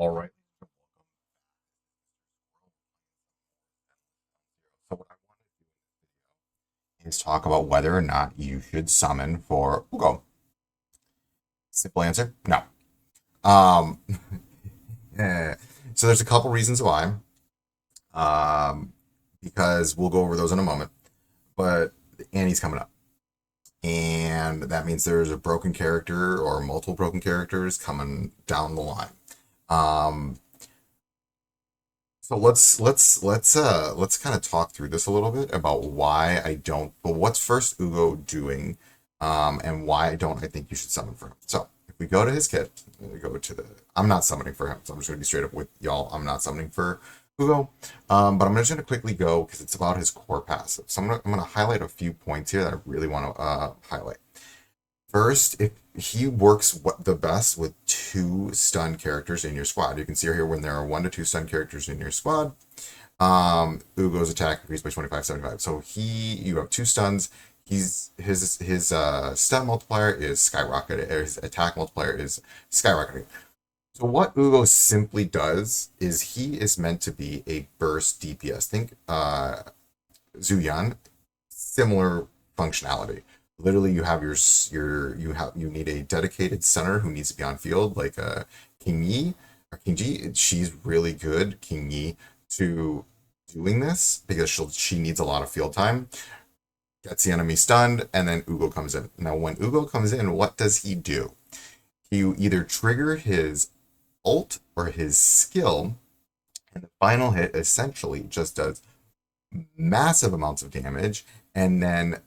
All right. So what I want to do is talk about whether or not you should summon for Hugo. Simple answer, no. Um, eh, so there's a couple reasons why. Um, because we'll go over those in a moment. But Annie's coming up, and that means there's a broken character or multiple broken characters coming down the line. Um, So let's kind of talk through this a little bit about why I don't. Well, what's first Ugo doing, and why don't I think you should summon for him? So if we go to his kit, we go to the. I'm not summoning for him, so I'm just gonna be straight up with y'all. I'm not summoning for Ugo, but I'm just gonna quickly go because it's about his core passive. So I'm gonna highlight a few points here that I really want to highlight. First, if he works the best with two stun characters in your squad. You can see here when there are 1 to 2 stun characters in your squad, Ugo's attack increased by 25, 75. So you have 2 stuns. His stun multiplier is skyrocketed, or his attack multiplier is skyrocketing. So what Ugo simply does is he is meant to be a burst DPS. Think Zuyan, similar functionality. Literally, you have you need a dedicated center who needs to be on field, like King Yi or King Ji. She's really good, King Yi, to doing this because she needs a lot of field time. Gets the enemy stunned, and then Ugo comes in. Now, when Ugo comes in, what does he do? He either trigger his ult or his skill, and the final hit essentially just does massive amounts of damage, and then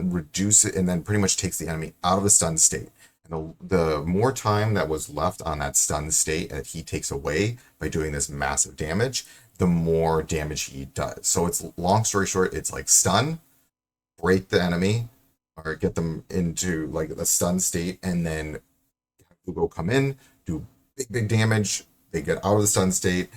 reduce it, and then pretty much takes the enemy out of the stun state. And the more time that was left on that stun state that he takes away by doing this massive damage, the more damage he does. So it's, long story short, it's like stun, break the enemy, or get them into like the stun state, and then Hugo come in, do big damage. They get out of the stun state.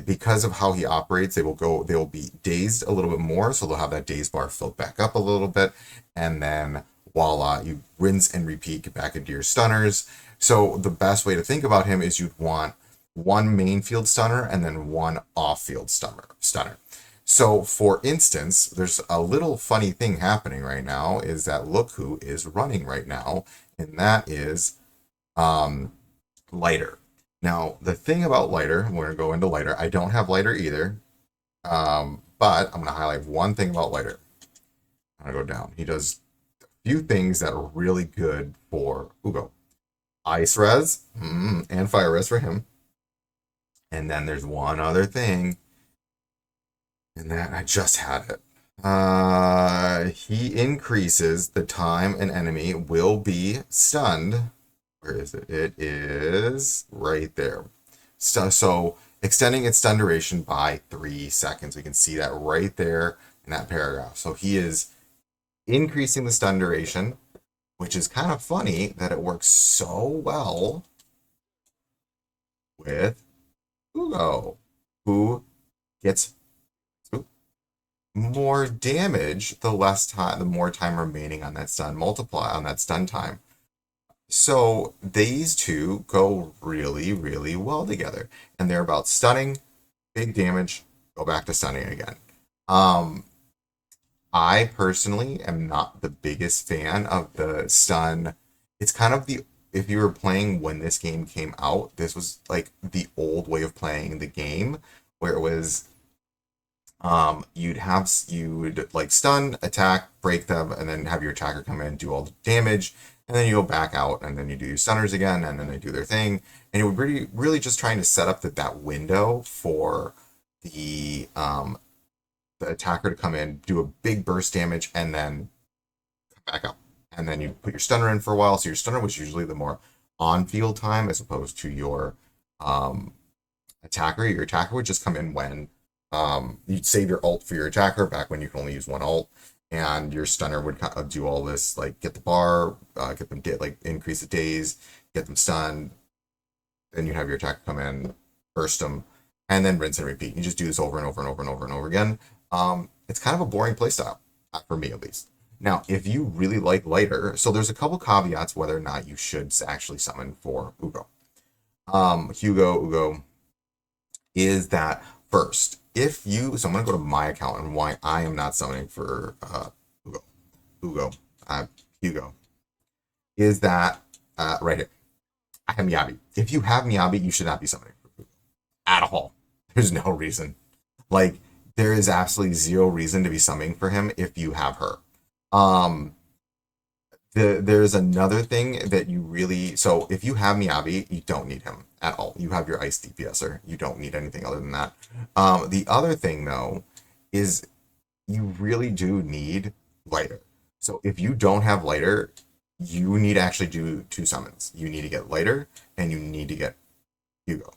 Because of how he operates, they will be dazed a little bit more, so they'll have that daze bar filled back up a little bit, and then voila, you rinse and repeat, get back into your stunners. So the best way to think about him is you'd want one main field stunner and then one off field stunner. So for instance, there's a little funny thing happening right now, is that look who is running right now, and that is Lighter. Now, the thing about Lighter, we're going to go into Lighter. I don't have Lighter either, but I'm going to highlight one thing about Lighter. I'm going to go down. He does a few things that are really good for Hugo. Ice Res, and Fire Res for him. And then there's one other thing, and that I just had it. He increases the time an enemy will be stunned. Where is it? It is right there. So extending its stun duration by 3 seconds. We can see that right there in that paragraph. So he is increasing the stun duration, which is kind of funny that it works so well with Hugo, who gets more damage the more time remaining on that stun time. So these two go really, really well together. And they're about stunning, big damage, go back to stunning again. I personally am not the biggest fan of the stun. It's kind of if you were playing when this game came out, this was like the old way of playing the game, where it was you'd like stun, attack, break them, and then have your attacker come in, do all the damage, and then you go back out, and then you do your stunners again, and then they do their thing, and it would really just trying to set up that window for the attacker to come in, do a big burst damage, and then come back up, and then you put your stunner in for a while. So your stunner was usually the more on-field time as opposed to your attacker. Your attacker would just come in when you'd save your ult for your attacker back when you can only use one ult, and your stunner would kind of do all this, like get the bar, get them increase the days, get them stunned. Then you have your attacker come in, burst them, and then rinse and repeat. You just do this over and over and over and over and over again. It's kind of a boring playstyle, for me at least. Now, if you really like Lighter, so there's a couple caveats whether or not you should actually summon for Hugo. Hugo, Ugo, is that first, if you, so I'm going to go to my account and why I am not summoning for Hugo, Hugo, uh, Hugo, is that right here. I have Miyabi. If you have Miyabi, you should not be summoning for Hugo at all. There's no reason. Like, there is absolutely zero reason to be summoning for him if you have her. Um, there's another thing that you really, so if you have Miyabi, you don't need him at all. You have your Ice DPSer. You don't need anything other than that. The other thing though is you really do need lighter. So if you don't have lighter, you need to actually do two summons. You need to get lighter and you need to get Hugo.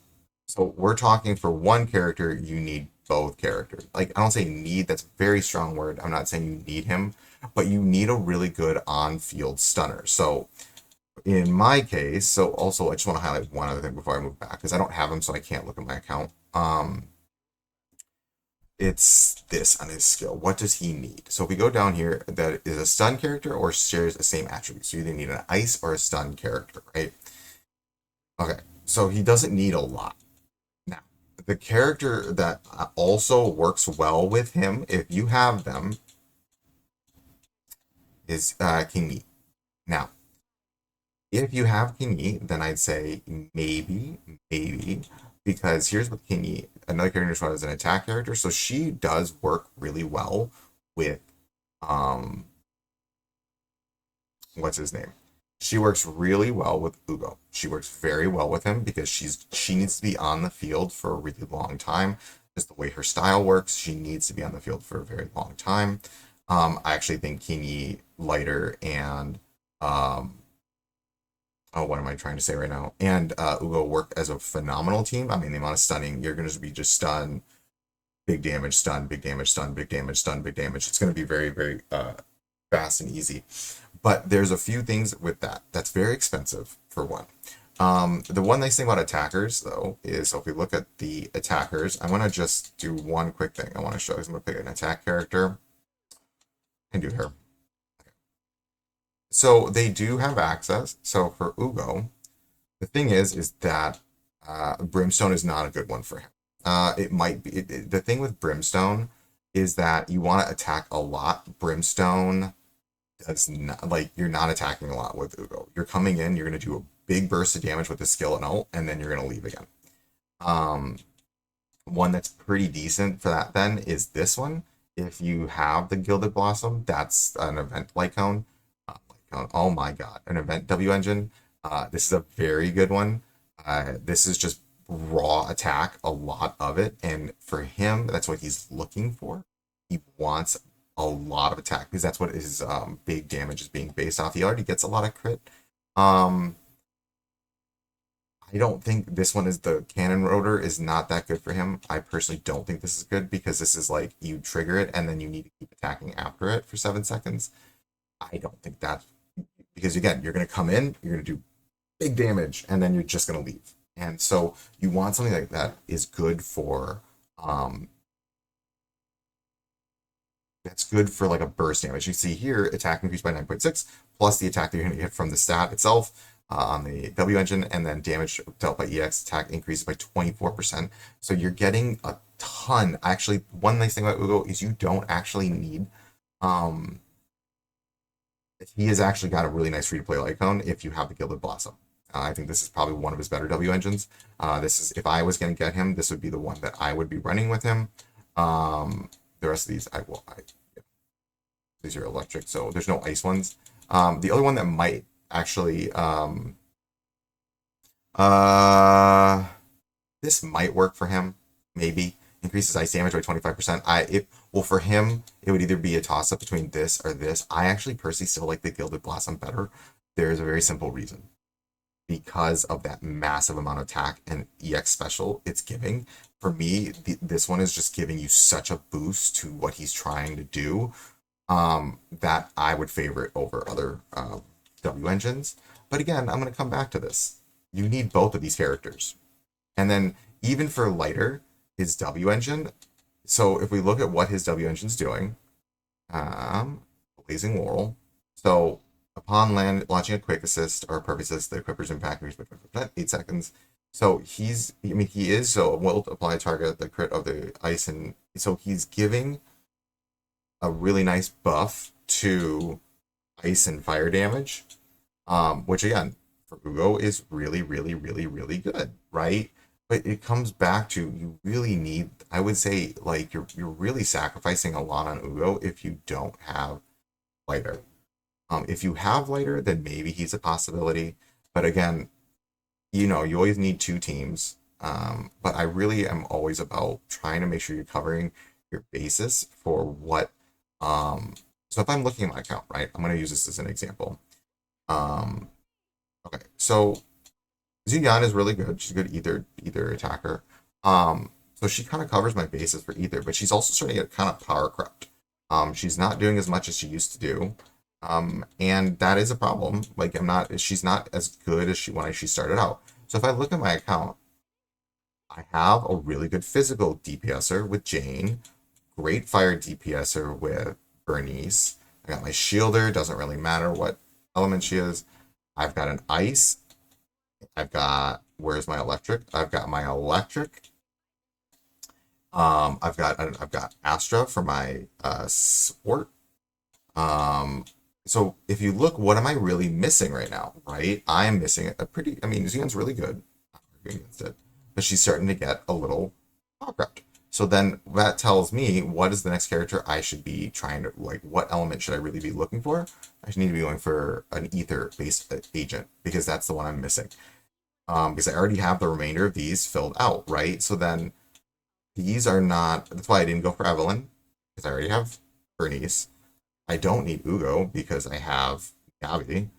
So we're talking for one character, you need both characters. Like, I don't say need, that's a very strong word. I'm not saying you need him, but you need a really good on-field stunner. So in my case, so also I just want to highlight one other thing before I move back, because I don't have him, so I can't look at my account. It's this on his skill. What does he need? So if we go down here, that is a stun character or shares the same attributes. So you either need an ice or a stun character, right? Okay, so he doesn't need a lot. Now, the character that also works well with him, if you have them, is King Yi. Now, if you have King Yi, then I'd say maybe, because here's what King Yi, another character is an attack character, so she does work really well with, um, what's his name? She works really well with Ugo. She works very well with him because she needs to be on the field for a really long time. Just the way her style works, she needs to be on the field for a very long time. I actually think Kinyi, Lighter, and oh, what am I trying to say right now? And Ugo work as a phenomenal team. I mean, the amount of stunning, you're going to be just stun, big damage, stun, big damage, stun, big damage, stun, big damage. It's going to be very, very fast and easy. But there's a few things with that. That's very expensive, for one. The one nice thing about attackers, though, is so if we look at the attackers, I want to just do one quick thing. I want to show you. I'm going to pick an attack character and do here. So they do have access. So for Ugo, the thing is that Brimstone is not a good one for him. It might be the thing with Brimstone is that you want to attack a lot. Brimstone does not, like, you're not attacking a lot with Ugo. You're coming in, you're going to do a big burst of damage with the skill and ult, and then you're going to leave again. One that's pretty decent for that then is this one. If you have the Gilded Blossom, that's an event Lycone. Oh my god, an event W engine. This is a very good one. This is just raw attack, a lot of it, and for him, that's what he's looking for. He wants a lot of attack because that's what his big damage is being based off. He already gets a lot of crit. I don't think this one is the cannon rotor is not that good for him. I personally don't think this is good because this is like you trigger it and then you need to keep attacking after it for 7 seconds. I don't think that because again, you're going to come in, you're going to do big damage, and then you're just going to leave. And so you want something like that is good for that's good for like a burst damage. You see here, attack increased by 9.6 plus the attack that you're going to get from the stat itself on the W engine, and then damage dealt by EX attack increases by 24%. So you're getting a ton. Actually, one nice thing about Ugo is you don't actually need he has actually got a really nice free to play icon if you have the Gilded Blossom. I think this is probably one of his better W engines. This is if I was going to get him, this would be the one that I would be running with him. The rest of these, these are electric, so there's no ice ones. The other one that might actually, this might work for him, maybe. Increases ice damage by 25%. Well, for him, it would either be a toss-up between this or this. I actually personally still like the Gilded Blossom better. There's a very simple reason. Because of that massive amount of attack and EX special it's giving. For me, this one is just giving you such a boost to what he's trying to do that I would favor it over other W engines. But again, I'm going to come back to this. You need both of these characters. And then even for Lighter, his W engine. So if we look at what his W engine's doing, Blazing Laurel. So upon launching a quick assist or perfect assist, the equipper's impact increases by 20%, 8 seconds. So I mean, he is so will apply target the crit of the ice, and so he's giving a really nice buff to ice and fire damage, which again for Hugo is really, really, really, really good, right? But it comes back to you really need, I would say, like you're really sacrificing a lot on Ugo if you don't have lighter. If you have lighter, then maybe he's a possibility. But again, you always need two teams. But I really am always about trying to make sure you're covering your basis for what. Um, so if I'm looking at my account, right, I'm going to use this as an example. Um, okay, so Ziyan is really good. She's a good either attacker. So she kind of covers my bases for either, but she's also starting to get kind of power crept. She's not doing as much as she used to do. And that is a problem. Like she's not as good as she started out. So if I look at my account, I have a really good physical DPSer with Jane, great fire DPSer with Bernice. I got my shielder, doesn't really matter what element she is. I've got an ice. Where's my electric? I've got my electric. I've got Astra for my sport. So if you look, what am I really missing right now? Right, I am missing a pretty. I mean, Xion's really good. I'm arguing against it, but she's starting to get a little background. So then that tells me what is the next character I should be trying to like. What element should I really be looking for? I should need to be going for an ether-based agent because that's the one I'm missing. Because I already have the remainder of these filled out, right? So then these are not. That's why I didn't go for Evelyn because I already have Bernice. I don't need Ugo because I have Gabi.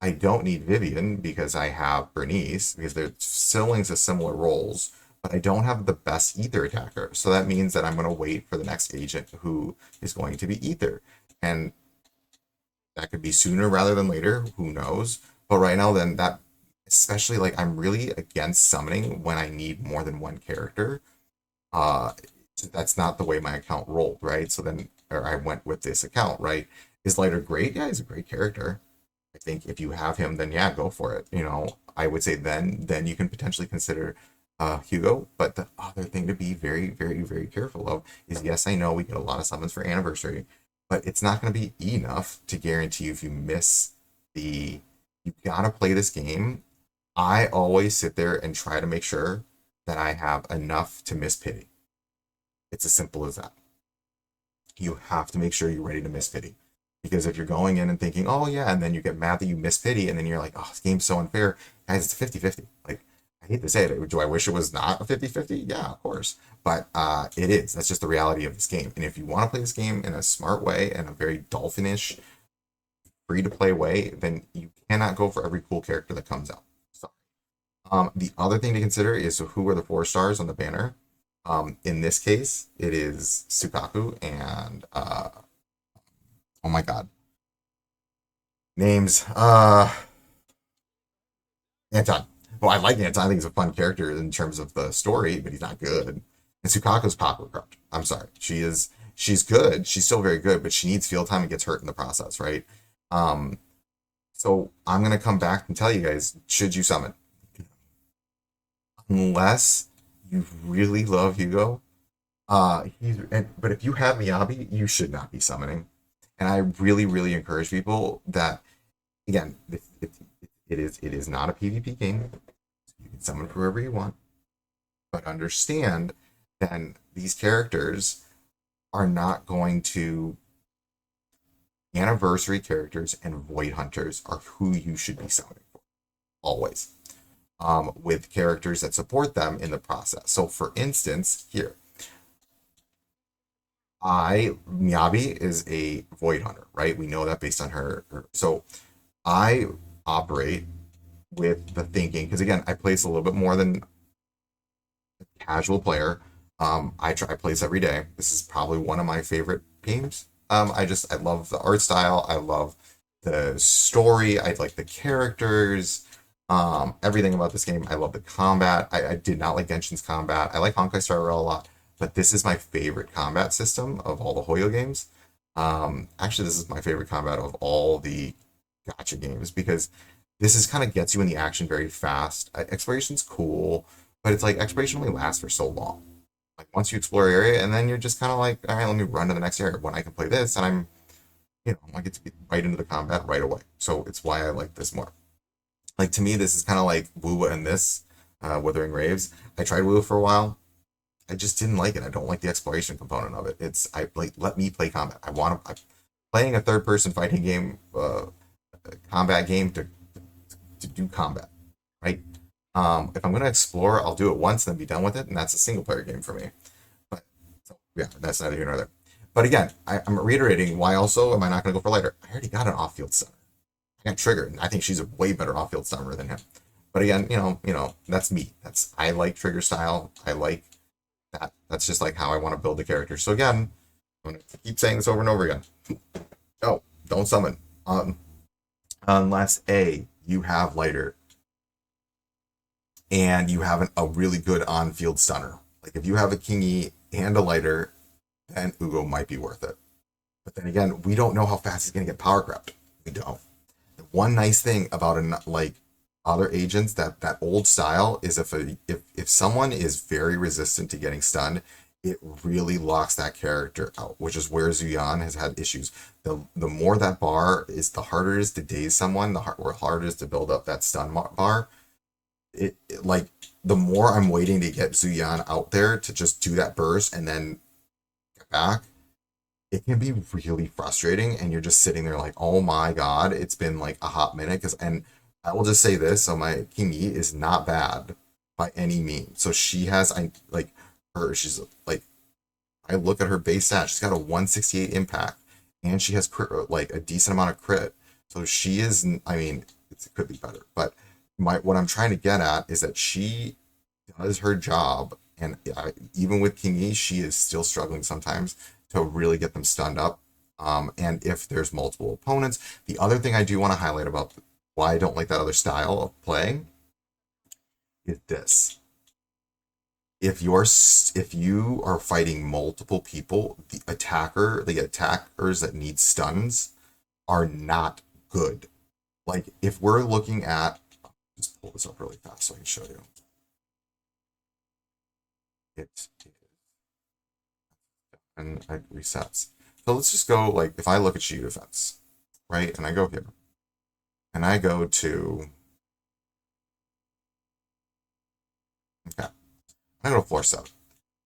I don't need Vivian because I have Bernice because they're siblings of similar roles, but I don't have the best Ether attacker. So that means that I'm going to wait for the next agent who is going to be Ether. And that could be sooner rather than later. Who knows? But right now, then that, especially like I'm really against summoning when I need more than one character. Uh, that's not the way my account rolled, right? So then, or I went with this account, right? Is Lighter great? Yeah, he's a great character. I think if you have him, then yeah, go for it. I would say then you can potentially consider Hugo. But the other thing to be very, very, very careful of is yes, I know we get a lot of summons for anniversary, but it's not going to be enough to guarantee you if you miss the. You gotta play this game. I always sit there and try to make sure that I have enough to miss pity. It's as simple as that. You have to make sure you're ready to miss pity. Because if you're going in and thinking, oh yeah, and then you get mad that you miss pity, and then you're like, oh, this game's so unfair. Guys, it's 50-50. Like, I hate to say it. Do I wish it was not a 50-50? Yeah, of course. But it is. That's just the reality of this game. And if you want to play this game in a smart way and a very dolphinish, free to play way, then you cannot go for every cool character that comes out. So, the other thing to consider is who are the 4 stars on the banner. In this case, it is Sukaku and oh my god, names. Anton. Well, I like Anton. I think he's a fun character in terms of the story, but he's not good. And Sukaku's power corrupt. I'm sorry. She's good. She's still very good, but she needs field time and gets hurt in the process, right? Um, so I'm gonna come back and tell you guys, should you summon? Unless you really love Hugo, but if you have Miyabi, you should not be summoning. And I really, really encourage people that again, it is not a PvP game. You can summon whoever you want, but understand then these characters are not going to anniversary characters and void hunters are who you should be summoning for always. With characters that support them in the process. So for instance, here Miyabi is a void hunter, right? We know that based on so I operate with the thinking because again, I place a little bit more than a casual player. I place every day. This is probably one of my favorite games. I love the art style. I love the story. I like the characters. Everything about this game. I love the combat. I did not like Genshin's combat. I like Honkai Star Rail a lot, but this is my favorite combat system of all the Hoyo games. Actually, this is my favorite combat of all the gacha games because This is kind of gets you in the action very fast. Exploration's cool, but it's like exploration only lasts for so long. Like once you explore an area, and then you're just kind of like, all right, let me run to the next area when I can play this, and I get to be right into the combat right away. So it's why I like this more. Like to me, this is kind of like Woo and this, Wuthering Waves. I tried Woo for a while. I just didn't like it. I don't like the exploration component of it. It's I like let me play combat. Playing a third person fighting game, combat game to do combat, right? If I'm gonna explore, I'll do it once and then be done with it, and that's a single player game for me. But so, yeah, that's neither here nor there. But again, I'm reiterating why also am I not gonna go for lighter? I already got an off field stunner. I got Trigger, and I think she's a way better off field stunner than him. But again, that's me. I like Trigger style. I like that. That's just like how I want to build the character. So again, I'm gonna keep saying this over and over again. Oh, don't summon. Unless you have lighter and you have a really good on-field stunner. Like if you have a Kingy and a lighter, then Hugo might be worth it. But then again, we don't know how fast he's gonna get power crept. We don't. The one nice thing about like other agents that old style is if someone is very resistant to getting stunned, it really locks that character out, which is where Zuyan has had issues. The more that bar is, the harder it is to daze someone, the harder it is to build up that stun bar. Like the more I'm waiting to get Zuyan out there to just do that burst and then get back, it can be really frustrating, and you're just sitting there like, oh my god, it's been like a hot minute. And I will just say this: so my Kingi is not bad by any means. So she has, I like her. She's like, I look at her base stat. She's got a 168 impact, and she has like a decent amount of crit. So she is. I mean, it could be better, but what I'm trying to get at is that she does her job, and even with Kingi, she is still struggling sometimes to really get them stunned up. And if there's multiple opponents, the other thing I do want to highlight about why I don't like that other style of playing is this. If you are fighting multiple people, the attackers that need stuns are not good. Like if we're looking at, just pull this up really fast so I can show you. And it resets. So let's just go, like, if I look at Shield Defense, right, and I go here, and I go to, okay, I go to floor 7.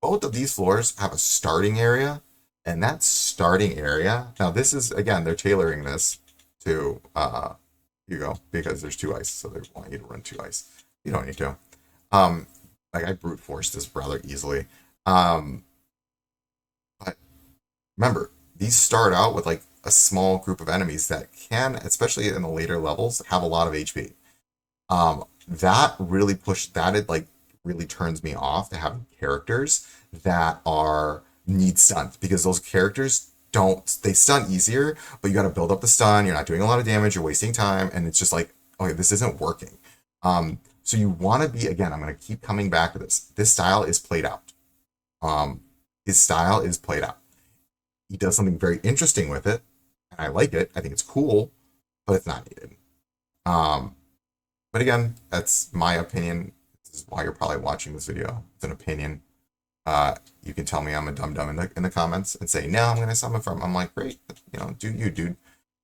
Both of these floors have a starting area, and that starting area, now this is, again, they're tailoring this to Hugo, because there's 2 ice, so they want you to run 2 ice. You don't need to. Like, I brute forced this rather easily. But remember, these start out with like a small group of enemies that can, especially in the later levels, have a lot of HP. That really it like really turns me off to having characters that need stuns, because those characters they stun easier, but you got to build up the stun. You're not doing a lot of damage. You're wasting time, and it's just like, okay, this isn't working. So you want to be, again, I'm going to keep coming back to this. This style is played out. His style is played out. He does something very interesting with it, and I like it. I think it's cool, but it's not needed. But again, that's my opinion. This is why you're probably watching this video. It's an opinion. You can tell me I'm a dum-dum in the comments and say, no, I'm going to summon from. I'm like, great, do you, dude.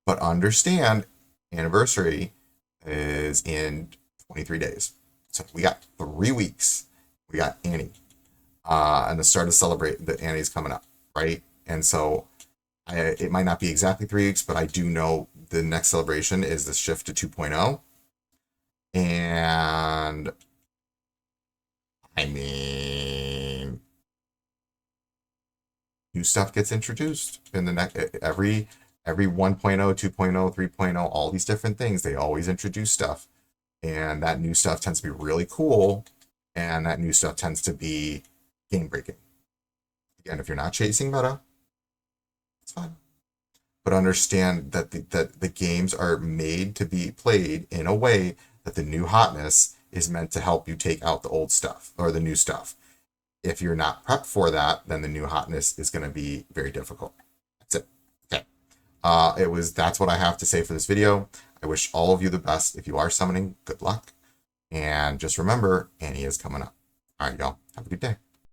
But understand, anniversary is in 23 days. So we got 3 weeks. We got Anni. And the start to celebrate that Anni's coming up, right? And so it might not be exactly 3 weeks, but I do know the next celebration is the shift to 2.0. And I mean, new stuff gets introduced in the next every 1.0, 2.0, 3.0, all these different things. They always introduce stuff, and that new stuff tends to be really cool, and that new stuff tends to be game breaking. Again, if you're not chasing meta, it's fine. But understand that the games are made to be played in a way that the new hotness is meant to help you take out the old stuff or the new stuff. If you're not prepped for that, then the new hotness is going to be very difficult. That's it. Okay. That's what I have to say for this video. I wish all of you the best. If you are summoning, good luck. And just remember, Annie is coming up. All right, y'all. Have a good day.